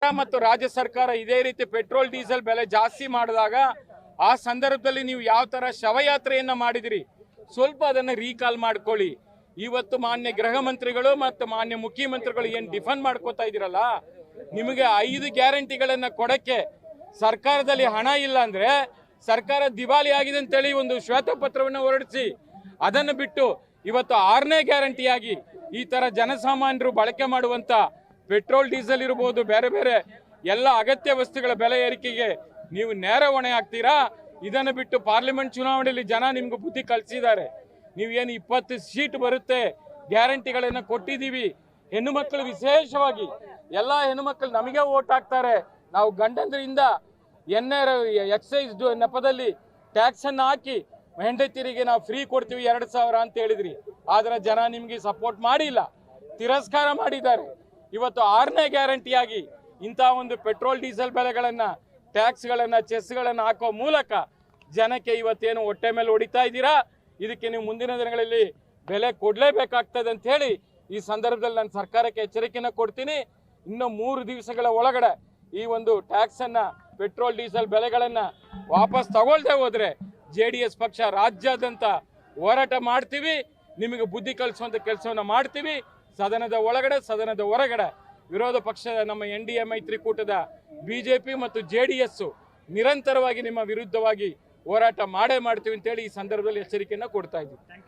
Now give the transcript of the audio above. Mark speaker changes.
Speaker 1: ಮತ್ತು ರಾಜ್ಯ ಸರ್ಕಾರ ಇದೇ ರೀತಿ ಪೆಟ್ರೋಲ್ ಡೀಸೆಲ್ ಬೆಲೆ ಜಾಸ್ತಿ ಮಾಡಿದಾಗ ಆ ಸಂದರ್ಭದಲ್ಲಿ ನೀವು ಯಾವ ತರ ಶವಯಾತ್ರೆಯನ್ನ ಮಾಡಿದಿರಿ ಸ್ವಲ್ಪ ಅದನ್ನ ರೀಕಾಲ್ ಮಾಡ್ಕೊಳ್ಳಿ. ಇವತ್ತು ಮಾನ್ಯ ಗೃಹ ಮಂತ್ರಿಗಳು ಮತ್ತು ಮಾನ್ಯ ಮುಖ್ಯಮಂತ್ರಿಗಳು ಏನು ಡಿಫೆಂಡ್ ಮಾಡ್ಕೋತಾ ಇದ್ದೀರಲ್ಲ, ನಿಮಗೆ 5 ಗ್ಯಾರಂಟಿಗಳನ್ನ ಕೊಡಕ್ಕೆ ಸರ್ಕಾರದಲ್ಲಿ ಹಣ ಇಲ್ಲ ಅಂದ್ರೆ ಸರ್ಕಾರ ದಿವಾಳಿ ಆಗಿದೆ ಅಂತೇಳಿ ಒಂದು ಶ್ವೇತಪತ್ರವನ್ನು ಹೊರಡಿಸಿ ಅದನ್ನು ಬಿಟ್ಟು ಇವತ್ತು 6ನೇ ಗ್ಯಾರಂಟಿಯಾಗಿ ಈ ತರ ಜನಸಾಮಾನ್ಯರು ಬಳಕೆ ಮಾಡುವಂತ ಪೆಟ್ರೋಲ್ ಡೀಸೆಲ್ ಇರಬಹುದು, ಬೇರೆ ಬೇರೆ ಎಲ್ಲ ಅಗತ್ಯ ವಸ್ತುಗಳ ಬೆಲೆ ಏರಿಕೆಗೆ ನೀವು ನೇರ ಹೊಣೆ ಆಗ್ತೀರಾ. ಇದನ್ನು ಬಿಟ್ಟು ಪಾರ್ಲಿಮೆಂಟ್ ಚುನಾವಣೆಯಲ್ಲಿ ಜನ ನಿಮ್ಗೆ ಬುದ್ಧಿ ಕಲಿಸಿದ್ದಾರೆ. ನೀವೇನು 20 ಸೀಟ್ ಬರುತ್ತೆ ಗ್ಯಾರಂಟಿಗಳನ್ನು ಕೊಟ್ಟಿದ್ದೀವಿ. ಹೆಣ್ಣು ಮಕ್ಕಳು ವಿಶೇಷವಾಗಿ ಎಲ್ಲ ಹೆಣ್ಣು ಮಕ್ಕಳು ನಮಗೆ ವೋಟ್ ಹಾಕ್ತಾರೆ. ನಾವು ಗಂಡಂದ್ರಿಂದ ಎಕ್ಸೈಸ್ ನೆಪದಲ್ಲಿ ಟ್ಯಾಕ್ಸ್ ಅನ್ನು ಹಾಕಿ ಹೆಂಡತಿಯರಿಗೆ ನಾವು ಫ್ರೀ ಕೊಡ್ತೀವಿ 2,000 ಅಂತ ಹೇಳಿದ್ರಿ. ಆದ್ರೆ ಜನ ನಿಮ್ಗೆ ಸಪೋರ್ಟ್ ಮಾಡಿಲ್ಲ, ತಿರಸ್ಕಾರ ಮಾಡಿದ್ದಾರೆ. ಇವತ್ತು 6ನೇ ಗ್ಯಾರಂಟಿಯಾಗಿ ಇಂಥ ಒಂದು ಪೆಟ್ರೋಲ್ ಡೀಸೆಲ್ ಬೆಲೆಗಳನ್ನ ಟ್ಯಾಕ್ಸ್ಗಳನ್ನ ಚೆಸ್ಗಳನ್ನ ಹಾಕೋ ಮೂಲಕ ಜನಕ್ಕೆ ಇವತ್ತೇನು ಹೊಟ್ಟೆ ಮೇಲೆ ಹೊಡಿತಾ ಇದ್ದೀರಾ. ಇದಕ್ಕೆ ನೀವು ಮುಂದಿನ ದಿನಗಳಲ್ಲಿ ಬೆಲೆ ಕೊಡಲೇಬೇಕಾಗ್ತದೆ ಅಂತ ಹೇಳಿ ಈ ಸಂದರ್ಭದಲ್ಲಿ ನಾನು ಸರ್ಕಾರಕ್ಕೆ ಎಚ್ಚರಿಕೆನ ಕೊಡ್ತೀನಿ. ಇನ್ನು 3 ದಿವಸಗಳ ಒಳಗಡೆ ಈ ಒಂದು ಟ್ಯಾಕ್ಸ್ ಅನ್ನ ಪೆಟ್ರೋಲ್ ಡೀಸೆಲ್ ಬೆಲೆಗಳನ್ನ ವಾಪಸ್ ತಗೊಳ್ದೆ ಹೋದ್ರೆ JDS ಪಕ್ಷ ರಾಜ್ಯಾದ್ಯಂತ ಹೋರಾಟ ಮಾಡ್ತೀವಿ. ನಿಮಗೆ ಬುದ್ಧಿ ಕಲಿಸುವಂತ ಕೆಲಸವನ್ನ ಮಾಡ್ತೀವಿ. ಸದನದ ಒಳಗಡೆ ಸದನದ ಹೊರಗಡೆ ವಿರೋಧ ಪಕ್ಷದ ನಮ್ಮ NDA ಮೈತ್ರಿಕೂಟದ BJP ಮತ್ತು JDS ನಿರಂತರವಾಗಿ ನಿಮ್ಮ ವಿರುದ್ಧವಾಗಿ ಹೋರಾಟ ಮಾಡೇ ಮಾಡ್ತೀವಿ ಅಂತೇಳಿ ಈ ಸಂದರ್ಭದಲ್ಲಿ ಎಚ್ಚರಿಕೆಯನ್ನು ಕೊಡ್ತಾ ಇದ್ದೀವಿ.